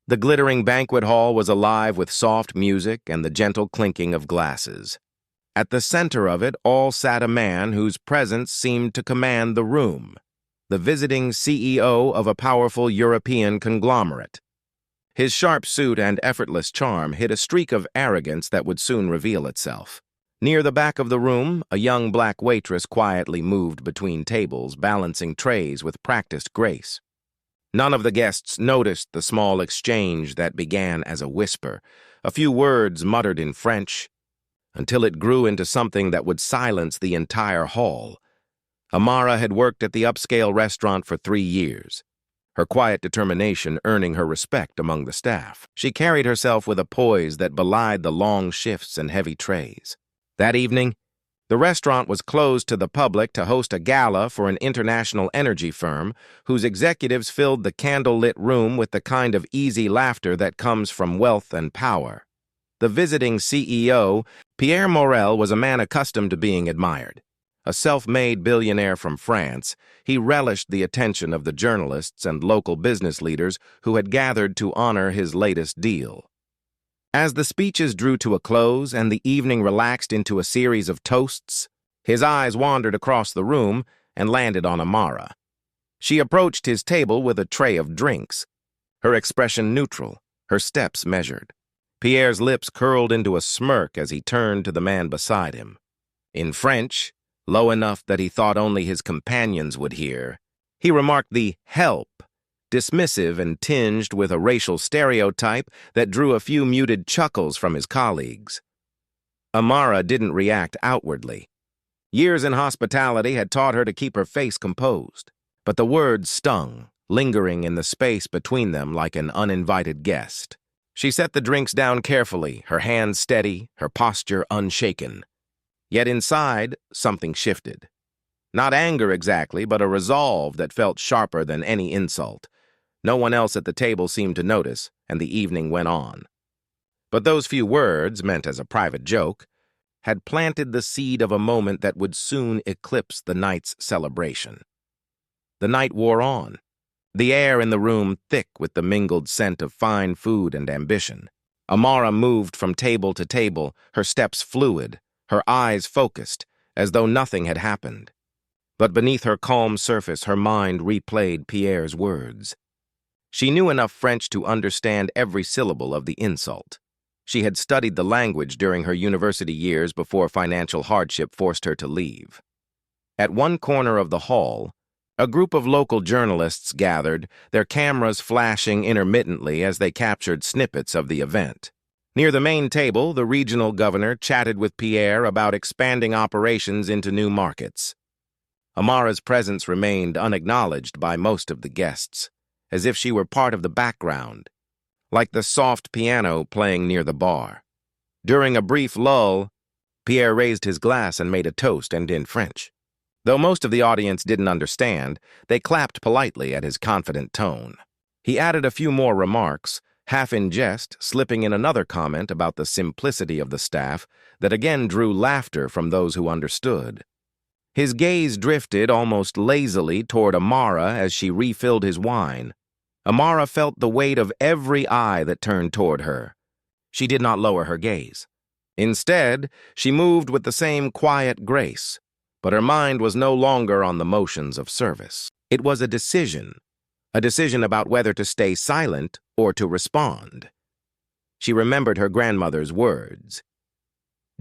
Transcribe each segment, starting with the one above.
The glittering banquet hall was alive with soft music and the gentle clinking of glasses. At the center of it all sat a man whose presence seemed to command the room, the visiting CEO of a powerful European conglomerate. His sharp suit and effortless charm hid a streak of arrogance that would soon reveal itself. Near the back of the room, a young black waitress quietly moved between tables, balancing trays with practiced grace. None of the guests noticed the small exchange that began as a whisper, a few words muttered in French, until it grew into something that would silence the entire hall. Amara had worked at the upscale restaurant for 3 years, her quiet determination earning her respect among the staff. She carried herself with a poise that belied the long shifts and heavy trays. That evening, the restaurant was closed to the public to host a gala for an international energy firm whose executives filled the candle-lit room with the kind of easy laughter that comes from wealth and power. The visiting CEO, Pierre Morel, was a man accustomed to being admired. A self-made billionaire from France, he relished the attention of the journalists and local business leaders who had gathered to honor his latest deal. As the speeches drew to a close and the evening relaxed into a series of toasts, his eyes wandered across the room and landed on Amara. She approached his table with a tray of drinks, her expression neutral, her steps measured. Pierre's lips curled into a smirk as he turned to the man beside him. In French, low enough that he thought only his companions would hear, he remarked the "help," dismissive and tinged with a racial stereotype that drew a few muted chuckles from his colleagues. Amara didn't react outwardly. Years in hospitality had taught her to keep her face composed, but the words stung, lingering in the space between them like an uninvited guest. She set the drinks down carefully, her hands steady, her posture unshaken. Yet inside, something shifted. Not anger exactly, but a resolve that felt sharper than any insult. No one else at the table seemed to notice, and the evening went on. But those few words, meant as a private joke, had planted the seed of a moment that would soon eclipse the night's celebration. The night wore on, the air in the room thick with the mingled scent of fine food and ambition. Amara moved from table to table, her steps fluid, her eyes focused, as though nothing had happened. But beneath her calm surface, her mind replayed Pierre's words. She knew enough French to understand every syllable of the insult. She had studied the language during her university years before financial hardship forced her to leave. At one corner of the hall, a group of local journalists gathered, their cameras flashing intermittently as they captured snippets of the event. Near the main table, the regional governor chatted with Pierre about expanding operations into new markets. Amara's presence remained unacknowledged by most of the guests, as if she were part of the background, like the soft piano playing near the bar. During a brief lull, Pierre raised his glass and made a toast, and in French. Though most of the audience didn't understand, they clapped politely at his confident tone. He added a few more remarks, half in jest, slipping in another comment about the simplicity of the staff that again drew laughter from those who understood. His gaze drifted almost lazily toward Amara as she refilled his wine. Amara felt the weight of every eye that turned toward her. She did not lower her gaze. Instead, she moved with the same quiet grace, but her mind was no longer on the motions of service. It was a decision about whether to stay silent or to respond. She remembered her grandmother's words.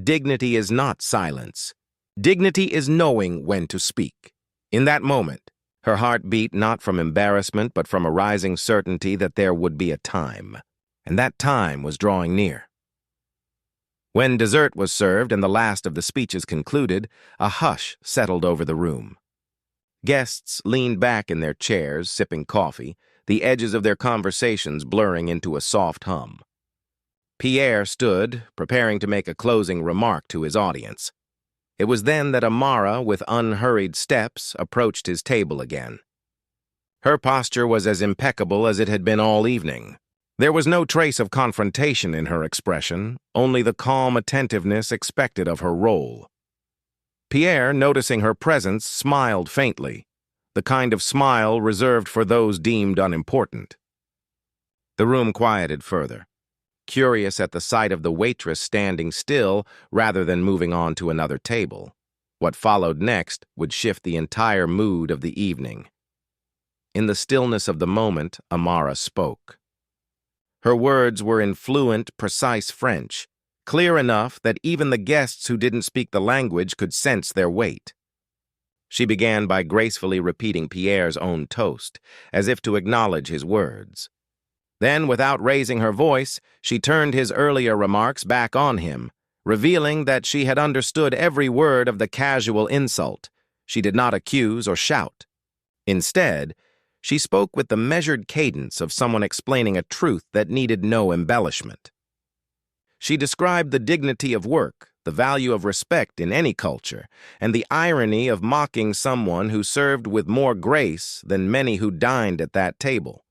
Dignity is not silence. Dignity is knowing when to speak. In that moment, her heart beat not from embarrassment but from a rising certainty that there would be a time, and that time was drawing near. When dessert was served and the last of the speeches concluded, a hush settled over the room. Guests leaned back in their chairs, sipping coffee, the edges of their conversations blurring into a soft hum. Pierre stood, preparing to make a closing remark to his audience. It was then that Amara, with unhurried steps, approached his table again. Her posture was as impeccable as it had been all evening. There was no trace of confrontation in her expression, only the calm attentiveness expected of her role. Pierre, noticing her presence, smiled faintly, the kind of smile reserved for those deemed unimportant. The room quieted further, curious at the sight of the waitress standing still rather than moving on to another table. What followed next would shift the entire mood of the evening. In the stillness of the moment, Amara spoke. Her words were in fluent, precise French, clear enough that even the guests who didn't speak the language could sense their weight. She began by gracefully repeating Pierre's own toast, as if to acknowledge his words. Then, without raising her voice, she turned his earlier remarks back on him, revealing that she had understood every word of the casual insult. She did not accuse or shout. Instead, she spoke with the measured cadence of someone explaining a truth that needed no embellishment. She described the dignity of work, the value of respect in any culture, and the irony of mocking someone who served with more grace than many who dined at that table.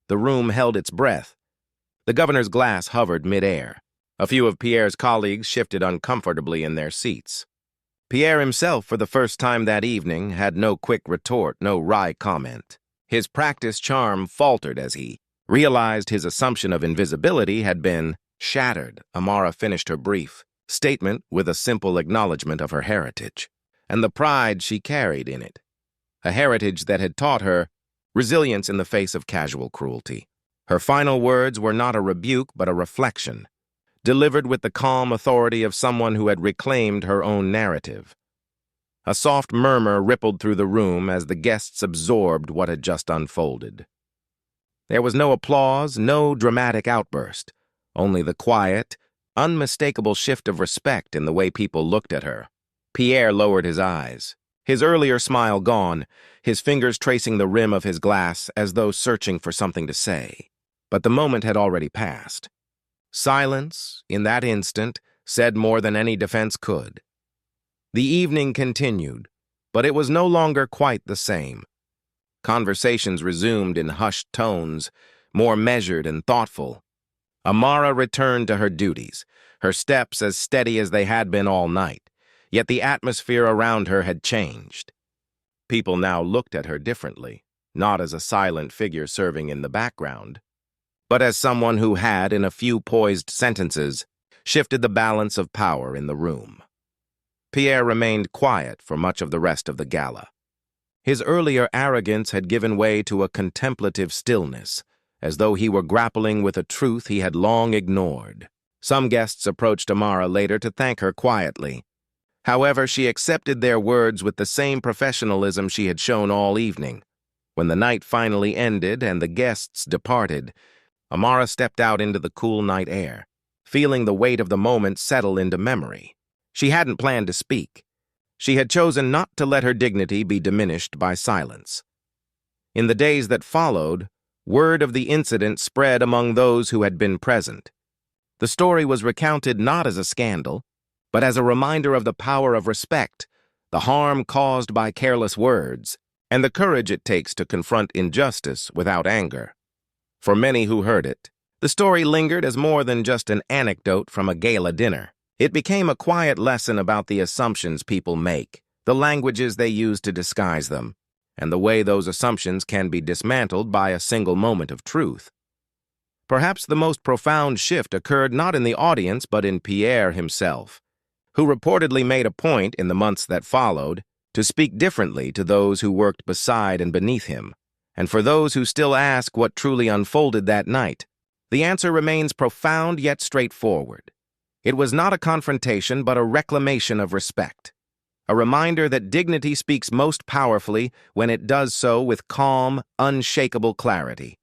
The room held its breath. The governor's glass hovered mid-air. A few of Pierre's colleagues shifted uncomfortably in their seats. Pierre himself, for the first time that evening, had no quick retort, no wry comment. His practiced charm faltered as he realized his assumption of invisibility had been shattered. Amara finished her brief statement with a simple acknowledgement of her heritage and the pride she carried in it, a heritage that had taught her resilience in the face of casual cruelty. Her final words were not a rebuke but a reflection, delivered with the calm authority of someone who had reclaimed her own narrative. A soft murmur rippled through the room as the guests absorbed what had just unfolded. There was no applause, no dramatic outburst, only the quiet, unmistakable shift of respect in the way people looked at her. Pierre lowered his eyes, his earlier smile gone, his fingers tracing the rim of his glass as though searching for something to say. But the moment had already passed. Silence, in that instant, said more than any defense could. The evening continued, but it was no longer quite the same. Conversations resumed in hushed tones, more measured and thoughtful. Amara returned to her duties, her steps as steady as they had been all night, yet the atmosphere around her had changed. People now looked at her differently, not as a silent figure serving in the background, but as someone who had, in a few poised sentences, shifted the balance of power in the room. Pierre remained quiet for much of the rest of the gala. His earlier arrogance had given way to a contemplative stillness, as though he were grappling with a truth he had long ignored. Some guests approached Amara later to thank her quietly. However, she accepted their words with the same professionalism she had shown all evening. When the night finally ended and the guests departed, Amara stepped out into the cool night air, feeling the weight of the moment settle into memory. She hadn't planned to speak. She had chosen not to let her dignity be diminished by silence. In the days that followed, word of the incident spread among those who had been present. The story was recounted not as a scandal, but as a reminder of the power of respect, the harm caused by careless words, and the courage it takes to confront injustice without anger. For many who heard it, the story lingered as more than just an anecdote from a gala dinner. It became a quiet lesson about the assumptions people make, the languages they use to disguise them, and the way those assumptions can be dismantled by a single moment of truth. Perhaps the most profound shift occurred not in the audience but in Pierre himself, who reportedly made a point in the months that followed to speak differently to those who worked beside and beneath him. And for those who still ask what truly unfolded that night, the answer remains profound yet straightforward. It was not a confrontation but a reclamation of respect, a reminder that dignity speaks most powerfully when it does so with calm, unshakable clarity.